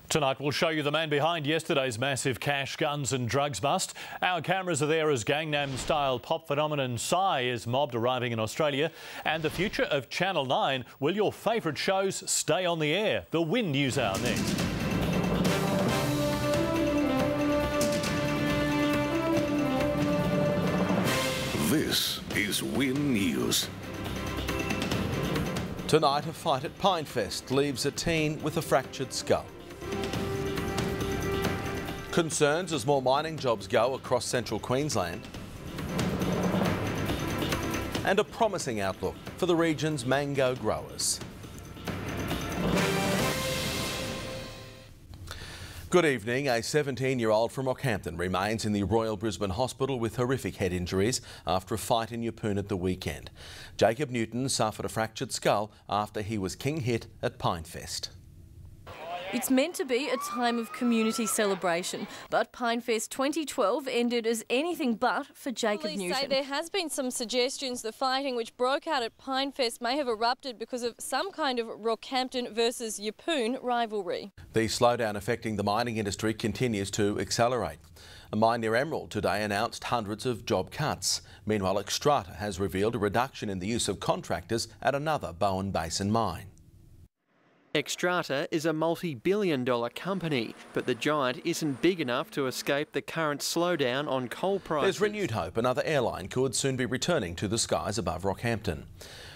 Tonight we'll show you the man behind yesterday's massive cash, guns and drugs bust. Our cameras are there as Gangnam-style pop phenomenon Psy is mobbed arriving in Australia. And the future of Channel 9. Will your favourite shows stay on the air? The Win News Hour next. This is Win News. Tonight, a fight at Pinefest leaves a teen with a fractured skull. Concerns as more mining jobs go across Central Queensland. And a promising outlook for the region's mango growers. Good evening. A 17-year-old from Rockhampton remains in the Royal Brisbane Hospital with horrific head injuries after a fight in Yeppoon at the weekend. Jacob Newton suffered a fractured skull after he was king hit at Pinefest. It's meant to be a time of community celebration, but Pinefest 2012 ended as anything but for Jacob Newton. Police say there has been some suggestions the fighting which broke out at Pinefest may have erupted because of some kind of Rockhampton versus Yeppoon rivalry. The slowdown affecting the mining industry continues to accelerate. A mine near Emerald today announced hundreds of job cuts. Meanwhile, Xstrata has revealed a reduction in the use of contractors at another Bowen Basin mine. Xstrata is a multi-billion-dollar company, but the giant isn't big enough to escape the current slowdown on coal prices. There's renewed hope another airline could soon be returning to the skies above Rockhampton.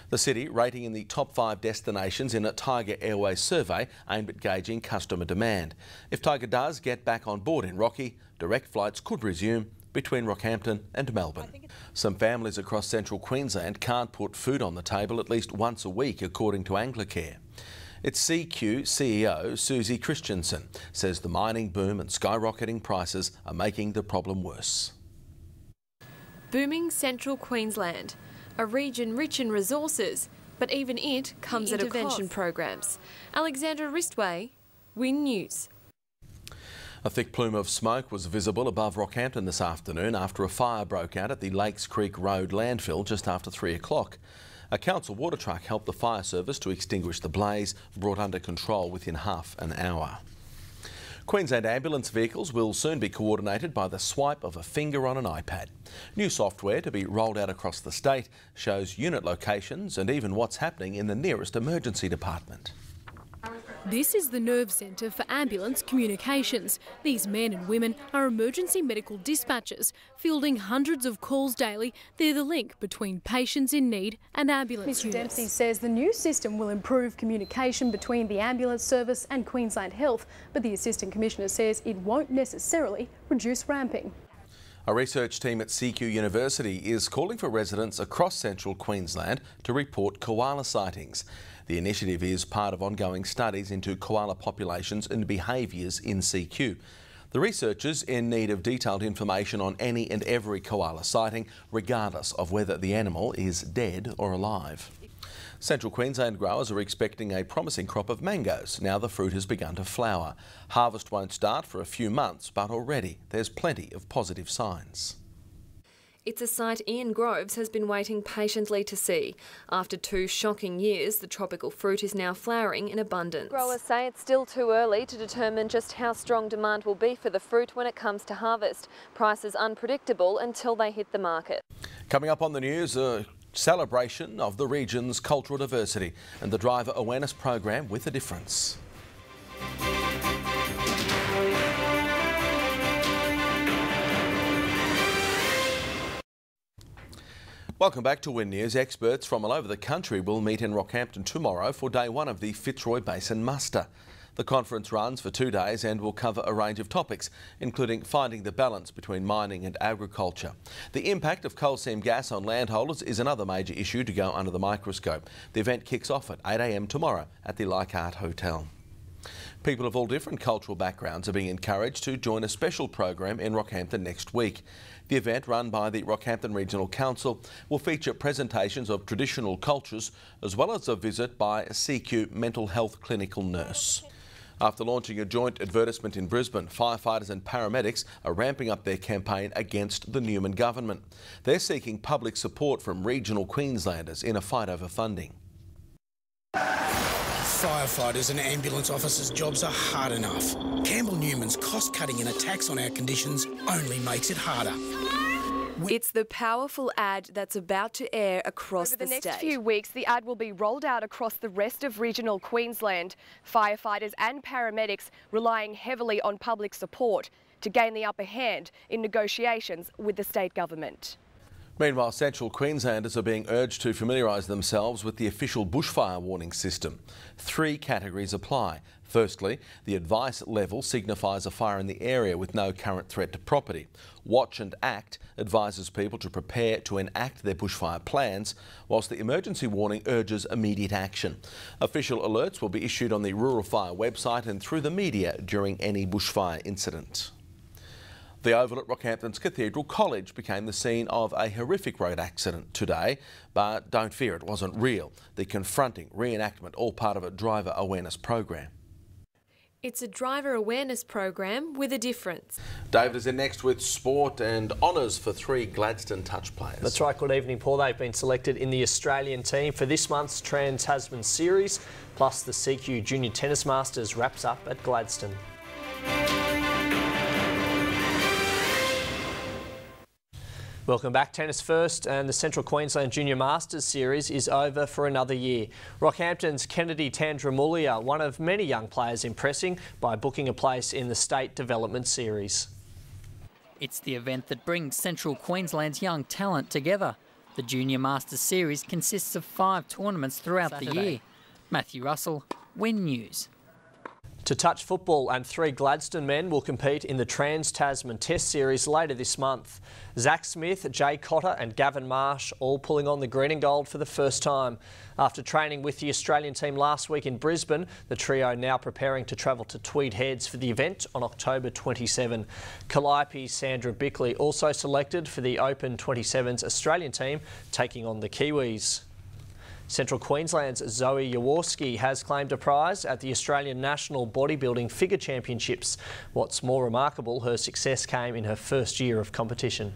The city rating in the top 5 destinations in a Tiger Airways survey aimed at gauging customer demand. If Tiger does get back on board in Rocky, direct flights could resume between Rockhampton and Melbourne. Some families across Central Queensland can't put food on the table at least once a week, according to Anglicare. Its CQ CEO, Susie Christensen, says the mining boom and skyrocketing prices are making the problem worse. Booming Central Queensland, a region rich in resources, but even it comes at intervention programs. Alexandra Ristway, Win News. A thick plume of smoke was visible above Rockhampton this afternoon after a fire broke out at the Lakes Creek Road landfill just after 3 o'clock. A council water truck helped the fire service to extinguish the blaze, brought under control within half an hour. Queensland ambulance vehicles will soon be coordinated by the swipe of a finger on an iPad. New software to be rolled out across the state shows unit locations and even what's happening in the nearest emergency department. This is the nerve centre for ambulance communications. These men and women are emergency medical dispatchers, fielding hundreds of calls daily. They're the link between patients in need and ambulance units. Mr Dempsey says the new system will improve communication between the ambulance service and Queensland Health, but the Assistant Commissioner says it won't necessarily reduce ramping. A research team at CQ University is calling for residents across Central Queensland to report koala sightings. The initiative is part of ongoing studies into koala populations and behaviours in CQ. The researchers in need of detailed information on any and every koala sighting, regardless of whether the animal is dead or alive. Central Queensland growers are expecting a promising crop of mangoes now the fruit has begun to flower. Harvest won't start for a few months, but already there's plenty of positive signs. It's a sight Ian Groves has been waiting patiently to see. After 2 shocking years, the tropical fruit is now flowering in abundance. Growers say it's still too early to determine just how strong demand will be for the fruit when it comes to harvest. Prices unpredictable until they hit the market. Coming up on the news, a celebration of the region's cultural diversity and the driver awareness program with a difference. Welcome back to Win News. Experts from all over the country will meet in Rockhampton tomorrow for day 1 of the Fitzroy Basin Muster. The conference runs for 2 days and will cover a range of topics, including finding the balance between mining and agriculture. The impact of coal seam gas on landholders is another major issue to go under the microscope. The event kicks off at 8 a.m. tomorrow at the Leichhardt Hotel. People of all different cultural backgrounds are being encouraged to join a special program in Rockhampton next week. The event, run by the Rockhampton Regional Council, will feature presentations of traditional cultures as well as a visit by a CQ mental health clinical nurse. After launching a joint advertisement in Brisbane, firefighters and paramedics are ramping up their campaign against the Newman government. They're seeking public support from regional Queenslanders in a fight over funding. Firefighters and ambulance officers' jobs are hard enough. Campbell Newman's cost-cutting and attacks on our conditions only makes it harder. It's the powerful ad that's about to air across the state. Over the next few weeks, the ad will be rolled out across the rest of regional Queensland. Firefighters and paramedics relying heavily on public support to gain the upper hand in negotiations with the state government. Meanwhile, Central Queenslanders are being urged to familiarise themselves with the official bushfire warning system. 3 categories apply. Firstly, the advice level signifies a fire in the area with no current threat to property. Watch and Act advises people to prepare to enact their bushfire plans, whilst the emergency warning urges immediate action. Official alerts will be issued on the Rural Fire website and through the media during any bushfire incident. The Oval at Rockhampton's Cathedral College became the scene of a horrific road accident today, but don't fear, it wasn't real. The confronting reenactment, all part of a driver awareness program. It's a driver awareness program with a difference. David is in next with sport and honours for 3 Gladstone touch players. That's right, good evening, Paul. They've been selected in the Australian team for this month's Trans-Tasman Series, plus the CQ Junior Tennis Masters wraps up at Gladstone. Welcome back. Tennis first, and the Central Queensland Junior Masters Series is over for another year. Rockhampton's Kennedy Tandramulia, one of many young players impressing by booking a place in the State Development Series. It's the event that brings Central Queensland's young talent together. The Junior Masters Series consists of 5 tournaments throughout the year. Matthew Russell, Win News. To touch football, and 3 Gladstone men will compete in the Trans-Tasman Test Series later this month. Zach Smith, Jay Cotter and Gavin Marsh all pulling on the green and gold for the first time. After training with the Australian team last week in Brisbane, the trio now preparing to travel to Tweed Heads for the event on October 27. Calliope's Sandra Bickley also selected for the Open 27's Australian team, taking on the Kiwis. Central Queensland's Zoe Jaworski has claimed a prize at the Australian National Bodybuilding Figure Championships. What's more remarkable, her success came in her first year of competition.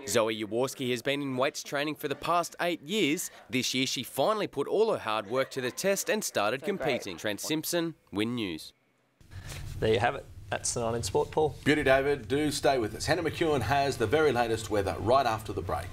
Zoe Jaworski has been in weights training for the past 8 years. This year she finally put all her hard work to the test and started competing. Trent Simpson, Win News. There you have it. That's the Night in Sport, Paul. Beauty, David. Do stay with us. Hannah McEwan has the very latest weather right after the break.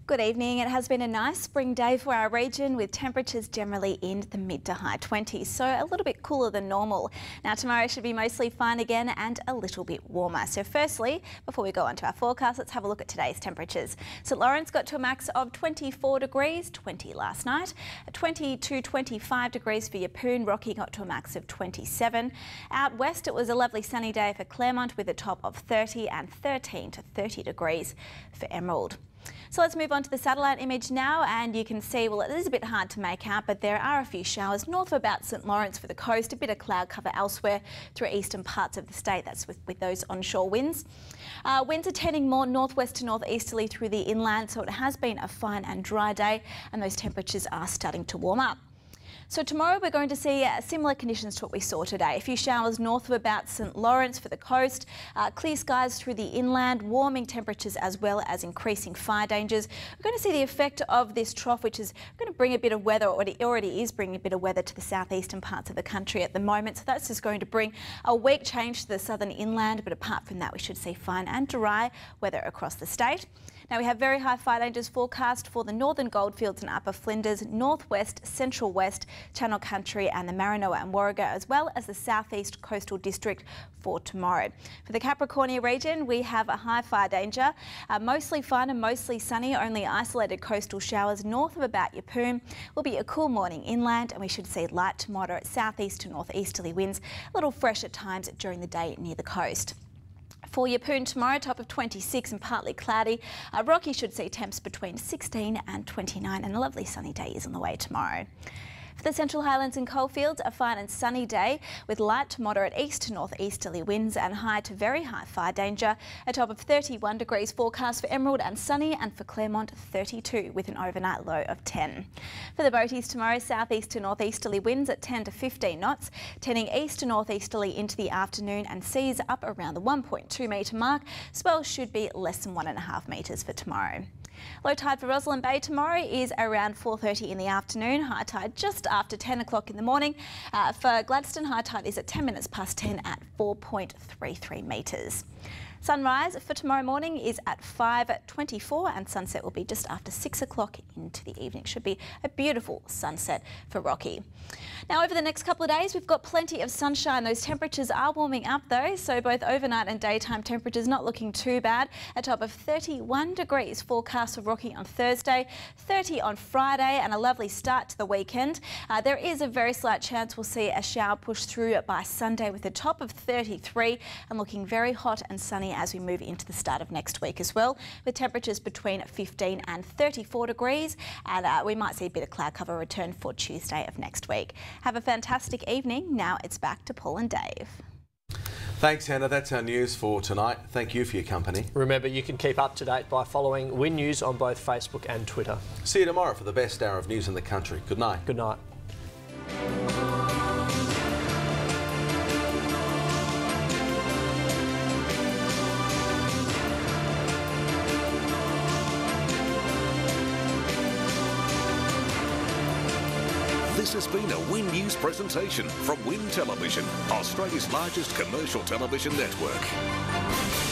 Good evening. It has been a nice spring day for our region with temperatures generally in the mid to high 20s, so a little bit cooler than normal. Now tomorrow should be mostly fine again and a little bit warmer. So firstly, before we go on to our forecast, let's have a look at today's temperatures. St Lawrence got to a max of 24 degrees, 20 last night. 20 to 25 degrees for Yeppoon. Rocky got to a max of 27. Out west it was a lovely sunny day for Claremont with a top of 30 and 13 to 30 degrees for Emerald. So let's move on to the satellite image now, and you can see, well, it is a bit hard to make out, but there are a few showers north of about St Lawrence for the coast, a bit of cloud cover elsewhere through eastern parts of the state. That's with those onshore winds. Winds are tending more northwest to northeasterly through the inland, so it has been a fine and dry day, and those temperatures are starting to warm up. So tomorrow we're going to see similar conditions to what we saw today. A few showers north of about St Lawrence for the coast, clear skies through the inland, warming temperatures as well as increasing fire dangers. We're going to see the effect of this trough, which is going to bring a bit of weather, or it already is bringing a bit of weather to the southeastern parts of the country at the moment. So that's just going to bring a weak change to the southern inland, but apart from that we should see fine and dry weather across the state. Now we have very high fire dangers forecast for the northern Goldfields and Upper Flinders, northwest, central west, Channel Country and the Maranoa and Warrego, as well as the southeast coastal district for tomorrow. For the Capricornia region, we have a high fire danger, mostly fine and mostly sunny, only isolated coastal showers north of about Yeppoon. Will be a cool morning inland, and we should see light to moderate southeast to northeasterly winds, a little fresh at times during the day near the coast. For Yeppoon tomorrow, top of 26 and partly cloudy. Rocky should see temps between 16 and 29, and a lovely sunny day is on the way tomorrow. For the Central Highlands and Coalfields, a fine and sunny day with light to moderate east to northeasterly winds and high to very high fire danger. A top of 31 degrees forecast for Emerald and sunny, and for Claremont 32 with an overnight low of 10. For the boaties tomorrow, southeast to northeasterly winds at 10 to 15 knots, turning east to northeasterly into the afternoon, and seas up around the 1.2 metre mark. Swells should be less than 1.5 metres for tomorrow. Low tide for Roslyn Bay tomorrow is around 4:30 in the afternoon. High tide just after 10 o'clock in the morning. For Gladstone, high tide is at 10 minutes past 10 at 4.33 metres. Sunrise for tomorrow morning is at 5:24 and sunset will be just after 6 o'clock into the evening. Should be a beautiful sunset for Rocky. Now over the next couple of days we've got plenty of sunshine. Those temperatures are warming up though, so both overnight and daytime temperatures not looking too bad. A top of 31 degrees forecast for Rocky on Thursday, 30 on Friday, and a lovely start to the weekend. There is a very slight chance we'll see a shower push through by Sunday with a top of 33 and looking very hot and sunny as we move into the start of next week as well, with temperatures between 15 and 34 degrees, and we might see a bit of cloud cover return for Tuesday of next week. Have a fantastic evening. Now it's back to Paul and Dave. Thanks, Hannah. That's our news for tonight. Thank you for your company. Remember, you can keep up to date by following Win News on both Facebook and Twitter. See you tomorrow for the best hour of news in the country. Good night. Good night. This has been a Win News presentation from Win Television, Australia's largest commercial television network.